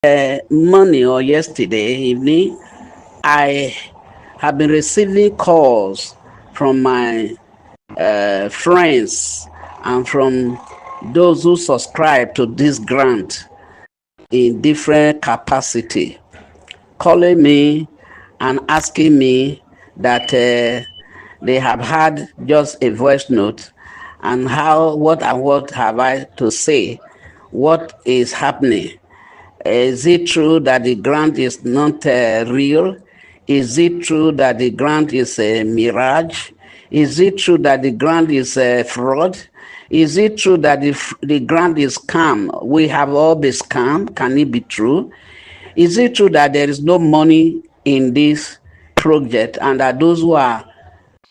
morning or yesterday evening, I have been receiving calls from my friends and from those who subscribe to this grant in different capacity, calling me and asking me that they have had just a voice note and what have I to say, what is happening. Is it true that the grant is not real? Is it true that the grant is a mirage? Is it true that the grant is a fraud? Is it true that the grant is scam? We have all been scammed. Can it be true? Is it true that there is no money in this project and that those who are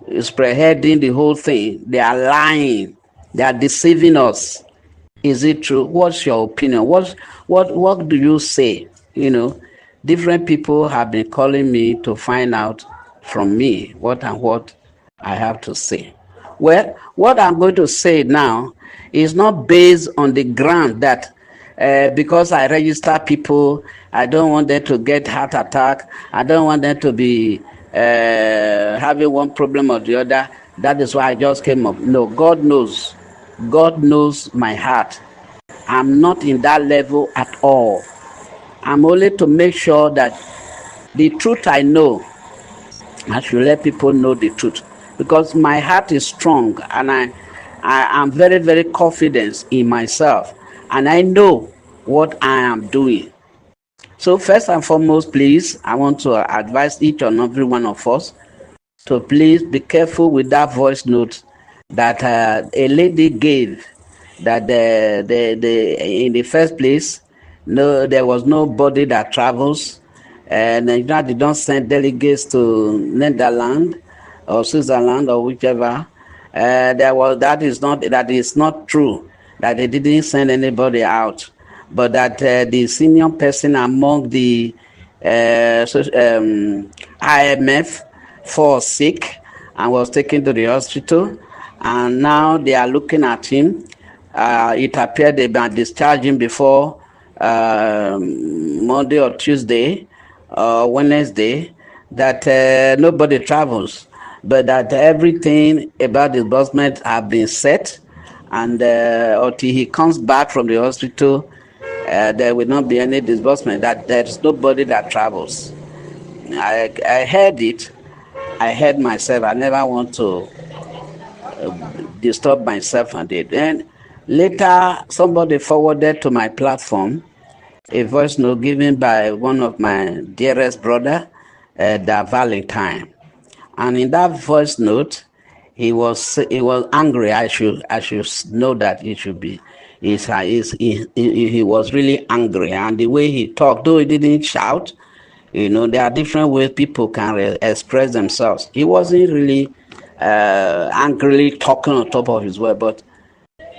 spearheading the whole thing, they are lying, they are deceiving us? Is it true? What's your opinion? What do you say? Different people have been calling me to find out from me what I have to say. Well, what I'm going to say now is not based on the grant that because I register people, I don't want them to get heart attack. I don't want them to be having one problem or the other. That is why I just came up. No, God knows. God knows my heart. I'm not in that level at all. I'm only to make sure that the truth I know, I should let people know the truth. Because my heart is strong and I am very, very confident in myself. And I know what I am doing. So first and foremost, please, I want to advise each and every one of us to please be careful with that voice note that a lady gave, that in the first place, no, there was nobody that travels, and they don't send delegates to Netherlands or Switzerland or whichever. That is not true, that they didn't send anybody out, but that the senior person among the IMF fall sick and was taken to the hospital, and now they are looking at him. It appeared they might discharge him before Monday or Tuesday or Wednesday, that nobody travels, but that everything about disbursement have been set, and until he comes back from the hospital, there will not be any disbursement, that there's nobody that travels. I heard it. I heard myself. I never want to disturb myself on it. And later, somebody forwarded to my platform a voice note given by one of my dearest brother, the Valentine. And in that voice note, he was angry. I should know that he should be. He was really angry, and the way he talked, though he didn't shout, there are different ways people can express themselves. He wasn't really angrily talking on top of his word, but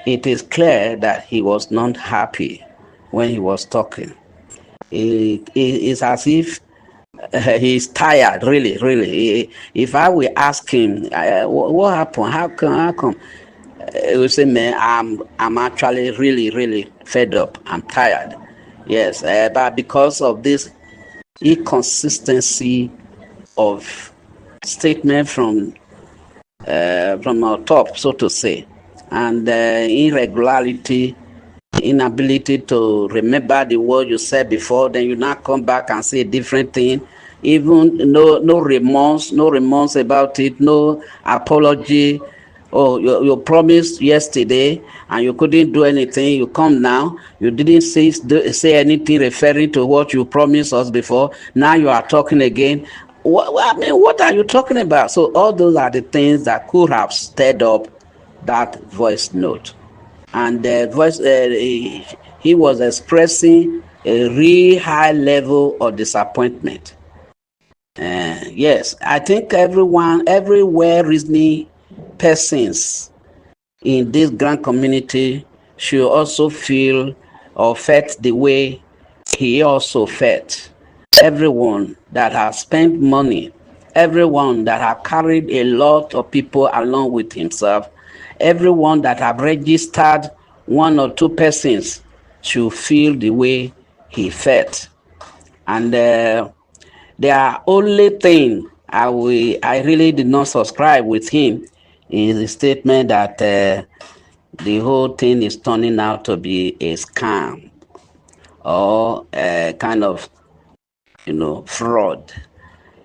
it is clear that he was not happy when he was talking. It's as if he's tired, really, really. If I will ask him, what happened? How come? He will say, man, I'm actually really, really fed up. I'm tired. Yes, but because of this inconsistency of statement from our top, so to say, and irregularity, inability to remember the word you said before, then you now come back and say a different thing. Even no remorse about it, no apology. Oh, you promised yesterday and you couldn't do anything. You come now, you didn't say anything referring to what you promised us before. Now you are talking again. What are you talking about? So all those are the things that could have stirred up that voice note. And the voice, he was expressing a real high level of disappointment. Yes, I think everywhere reasoning persons in this grand community should also feel or felt the way he also felt. Everyone that has spent money, everyone that have carried a lot of people along with himself, everyone that have registered one or two persons should feel the way he felt. And the only thing I really did not subscribe with him is the statement that the whole thing is turning out to be a scam or a kind of, fraud,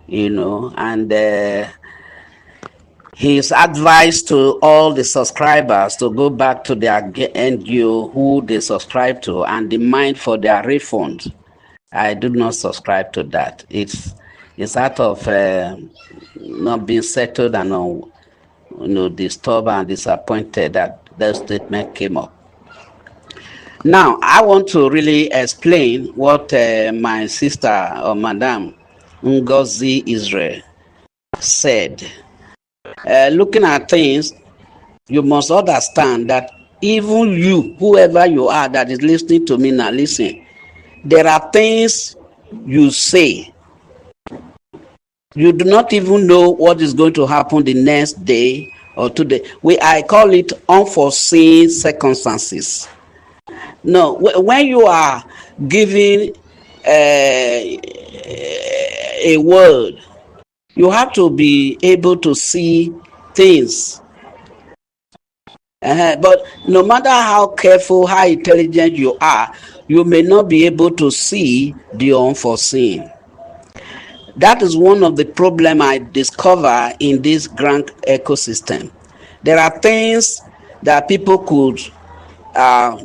and his advice to all the subscribers to go back to their NGO who they subscribe to and demand for their refund. I do not subscribe to that. It's out of not being settled and disturbed and disappointed that that statement came up. Now, I want to really explain what my sister or Madam Ngozi Israel said. Looking at things, you must understand that even you, whoever you are that is listening to me now, listen. There are things you say. You do not even know what is going to happen the next day or today. I call it unforeseen circumstances. No, when you are giving a word, you have to be able to see things. But no matter how careful, how intelligent you are, you may not be able to see the unforeseen. That is one of the problems I discover in this grand ecosystem. There are things that people could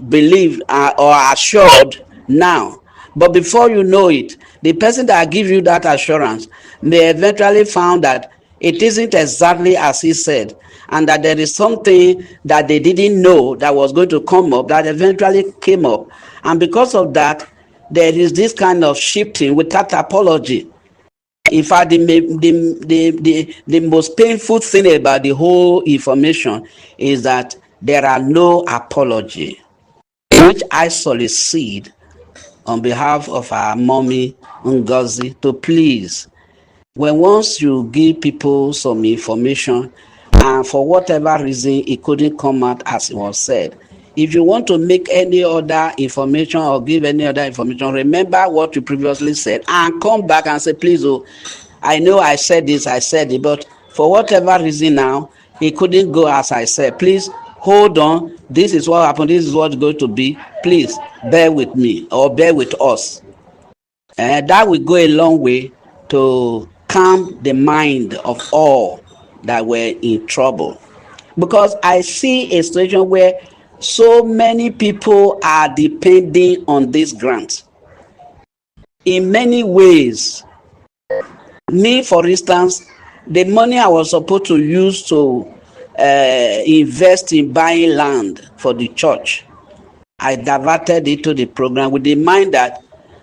believe or assured now, but before you know it, the person that gives you that assurance may eventually found that it isn't exactly as he said, and that there is something that they didn't know that was going to come up that eventually came up, and because of that, there is this kind of shifting without apology. In fact, the most painful thing about the whole information is that there are no apology, which I solicit on behalf of our mommy Ngozi to please, when once you give people some information and for whatever reason it couldn't come out as it was said, if you want to make any other information or give any other information, remember what you previously said and come back and say, please, I know I said this, I said it, but for whatever reason now, it couldn't go as I said. Please hold on. This is what happened. This is what's going to be. Please bear with me or bear with us. That will go a long way to calm the mind of all that were in trouble. Because I see a situation where so many people are depending on this grant. In many ways, me, for instance, the money I was supposed to use to invest in buying land for the church, I diverted it to the program with the mind that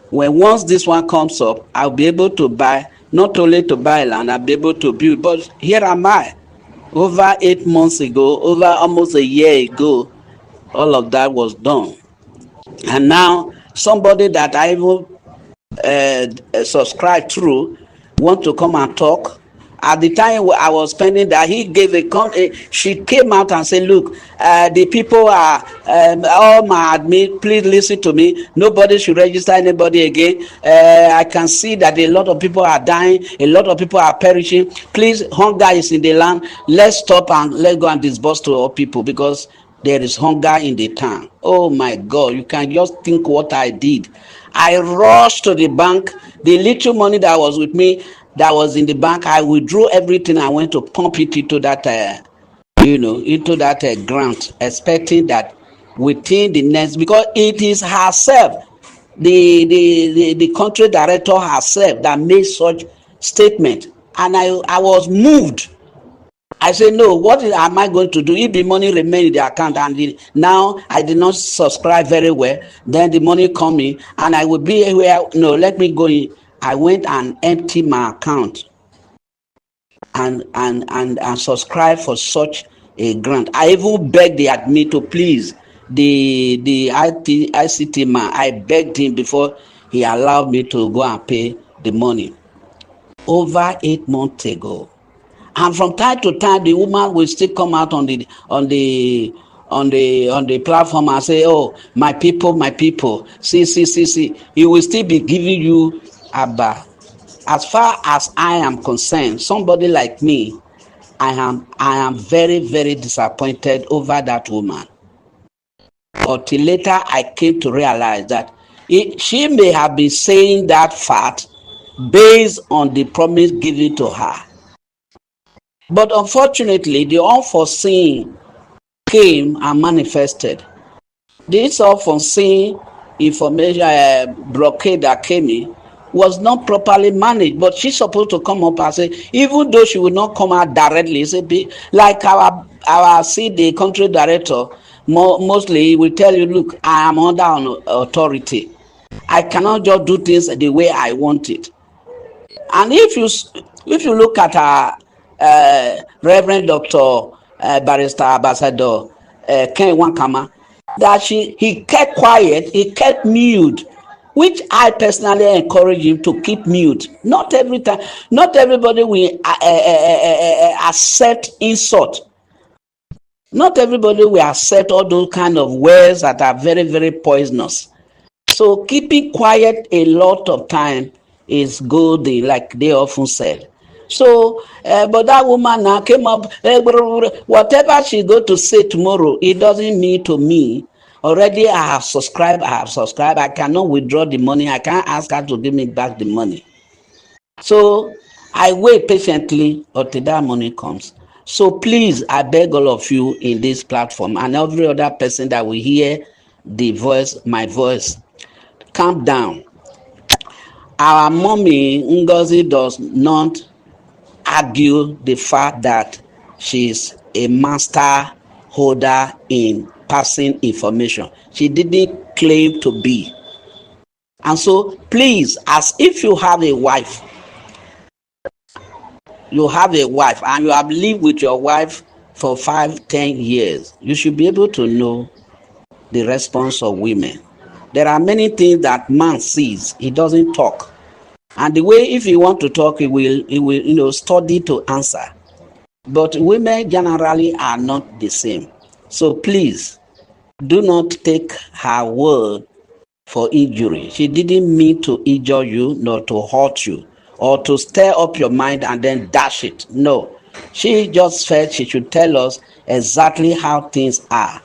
once this one comes up, I'll be able to buy, not only to buy land, I'll be able to build. But here am I, over 8 months ago, over almost a year ago, all of that was done. And now somebody that I even subscribed through want to come and talk. At the time I was spending that, he gave she came out and said, look, the people are all my admin, please listen to me, nobody should register anybody again. I can see that a lot of people are dying, a lot of people are perishing. Please, hunger is in the land, let's stop and let's go and disburse to all people because there is hunger in the town. Oh my God, you can just think what I did. I rushed to the bank. The little money that was with me, that was in the bank, I withdrew everything. I went to pump it into that, grant, expecting that within the next, because it is herself, the country director herself, that made such statement, and I was moved. I say, no, what am I going to do if the money remain in the account and now I did not subscribe very well, then the money come in and I will be where, no, let me go in. I went and emptied my account and subscribe for such a grant. I even begged the admin to please, the ICT man, I begged him before he allowed me to go and pay the money. Over 8 months ago. And from time to time, the woman will still come out on the on the platform and say, oh, my people, see, he will still be giving you abba. As far as I am concerned, somebody like me, I am very, very disappointed over that woman. Until later I came to realize that she may have been saying that fact based on the promise given to her. But unfortunately, the unforeseen came and manifested. This unforeseen information blockade that came in was not properly managed, but she's supposed to come up and say, even though she will not come out directly, say, like our the country director, mostly will tell you, look, I am under an authority. I cannot just do things the way I want it. And if you look at our Reverend Doctor Barrister Ambassador Ken Wankama, that he kept quiet, he kept mute, which I personally encourage him to keep mute. Not every time, not everybody will accept insult. Not everybody will accept all those kind of words that are very, very poisonous. So keeping quiet a lot of time is good, like they often said. So, but that woman now came up, whatever she's going to say tomorrow, it doesn't mean to me. Already I have subscribed. I cannot withdraw the money. I can't ask her to give me back the money. So I wait patiently until that money comes. So please, I beg all of you in this platform and every other person that will hear the voice, my voice, calm down. Our mommy Ngozi does not argue the fact that she's a master holder in passing information. She didn't claim to be. And so please, as if you have a wife and you have lived with your wife for 5-10 years, you should be able to know the response of women. There are many things that man sees, he doesn't talk. And the way, if he want to talk, he will study to answer. But women generally are not the same. So please, do not take her word for injury. She didn't mean to injure you, nor to hurt you, or to stir up your mind and then dash it. No. She just felt she should tell us exactly how things are.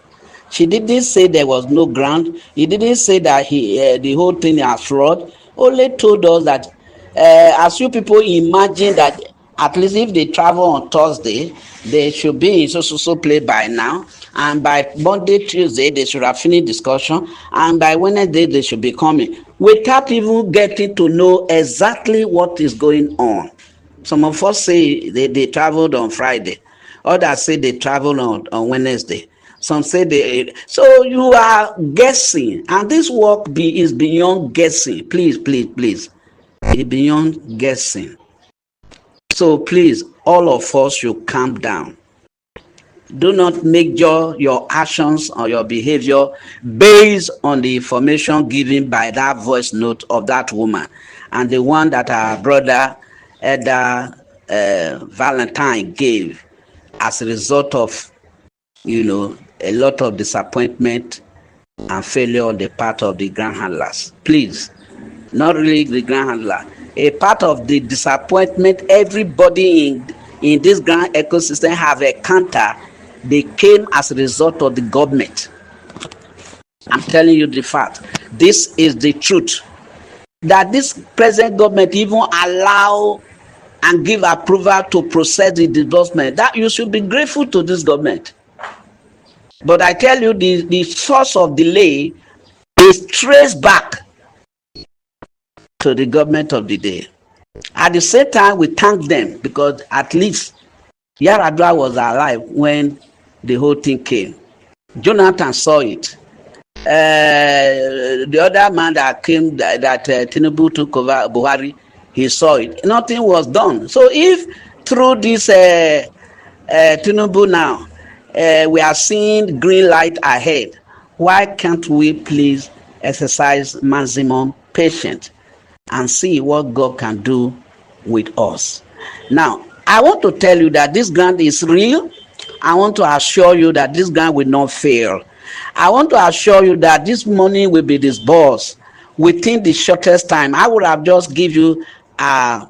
She didn't say there was no ground. He didn't say that the whole thing is fraud. Only told us that as you people imagine that at least if they travel on Thursday, they should be in so place by now, and by Monday, Tuesday they should have finished discussion, and by Wednesday they should be coming, without even getting to know exactly what is going on. Some of us say they traveled on Friday, others say they traveled on Wednesday. Some say so you are guessing, and this work is beyond guessing. Please, it's beyond guessing. So please, all of us should calm down. Do not measure your actions or your behavior based on the information given by that voice note of that woman and the one that our brother Elder Valentine gave as a result of a lot of disappointment and failure on the part of the grand handlers. Please, not really the grand handler. A part of the disappointment everybody in this grand ecosystem have encountered, they came as a result of the government. I'm telling you the fact. This is the truth. That this present government even allow and give approval to process the disbursement, that you should be grateful to this government. But I tell you, the source of delay is traced back to the government of the day. At the same time, we thank them because at least Yaradua was alive when the whole thing came. Jonathan saw it. The other man that came, that Tinubu took over, Buhari, he saw it. Nothing was done. So if through this Tinubu now, we are seeing green light ahead, why can't we please exercise maximum patience and see what God can do with us? Now, I want to tell you that this grant is real I want to assure you that this grant will not fail. I want to assure you that this money will be disbursed within the shortest time. I would have just give you a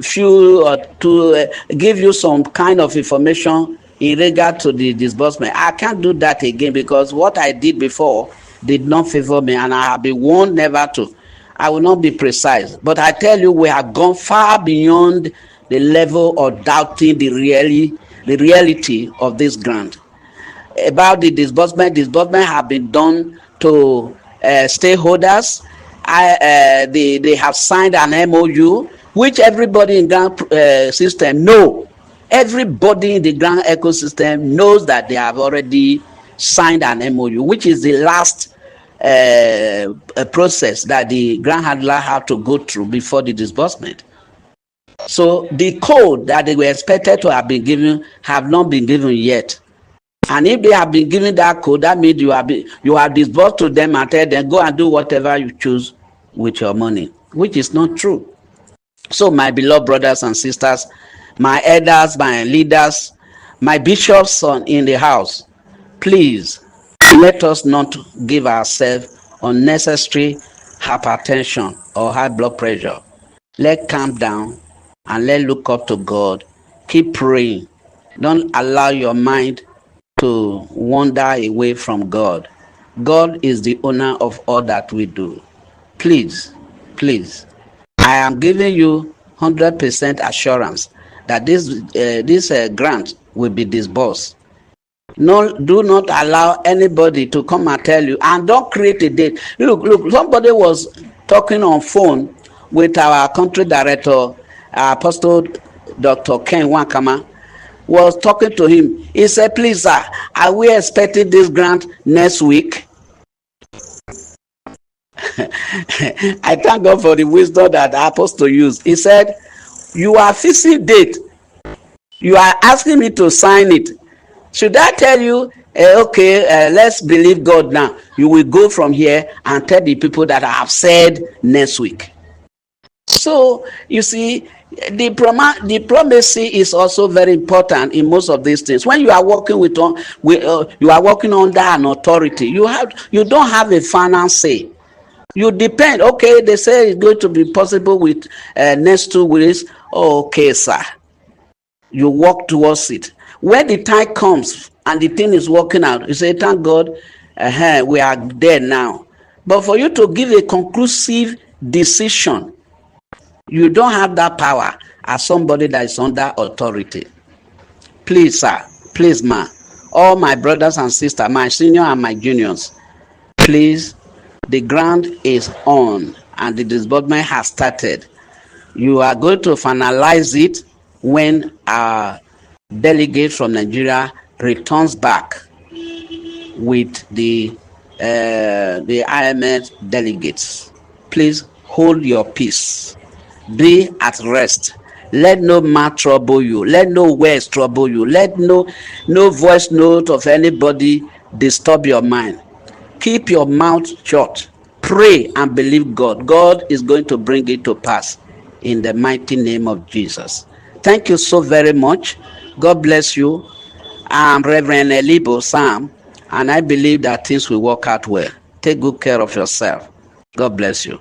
few or to give you some kind of information in regard to the disbursement. I can't do that again because what I did before did not favor me, and I have been warned never to. I will not be precise, but I tell you, we have gone far beyond the level of doubting the reality of this grant. About the disbursement have been done to stakeholders. They have signed an MOU, which everybody in grant system know. Everybody in the grant ecosystem knows that they have already signed an MOU, which is the last process that the grant handler have to go through before the disbursement. So the code that they were expected to have been given have not been given yet. And if they have been given that code, that means you have disbursed to them and tell them, go and do whatever you choose with your money, which is not true. So my beloved brothers and sisters, my elders, my leaders, my bishops in the house, please let us not give ourselves unnecessary hypertension or high blood pressure. Let's calm down and let's look up to God. Keep praying. Don't allow your mind to wander away from God. God is the owner of all that we do. Please, I am giving you 100% assurance that this grant will be disbursed. No, do not allow anybody to come and tell you, and don't create a date. Look, somebody was talking on phone with our country director, Apostle Dr. Ken Wankama, was talking to him. He said, please sir, are we expecting this grant next week? I thank God for the wisdom that the apostle used. He said, you are fixing date, you are asking me to sign it. Should I tell you, let's believe God now, you will go from here and tell the people that I have said next week? So you see, the diplomacy is also very important in most of these things. When you are working you are working under an authority, you don't have a final say. You depend. Okay, they say it's going to be possible with next 2 weeks. Okay, sir, you work towards it. When the time comes and the thing is working out, you say, thank God, we are there now. But for you to give a conclusive decision, you don't have that power as somebody that is under authority. Please, sir, please, ma, all my brothers and sisters, my senior and my juniors, please, the grant is on and the disbursement has started. You are going to finalize it when our delegate from Nigeria returns back with the IMF delegates. Please hold your peace. Be at rest. Let no man trouble you. Let no words trouble you. Let no voice note of anybody disturb your mind. Keep your mouth shut. Pray and believe God. God is going to bring it to pass in the mighty name of Jesus. Thank you so very much. God bless you. I'm Rev'd Eliboh, Sam, and I believe that things will work out well. Take good care of yourself. God bless you.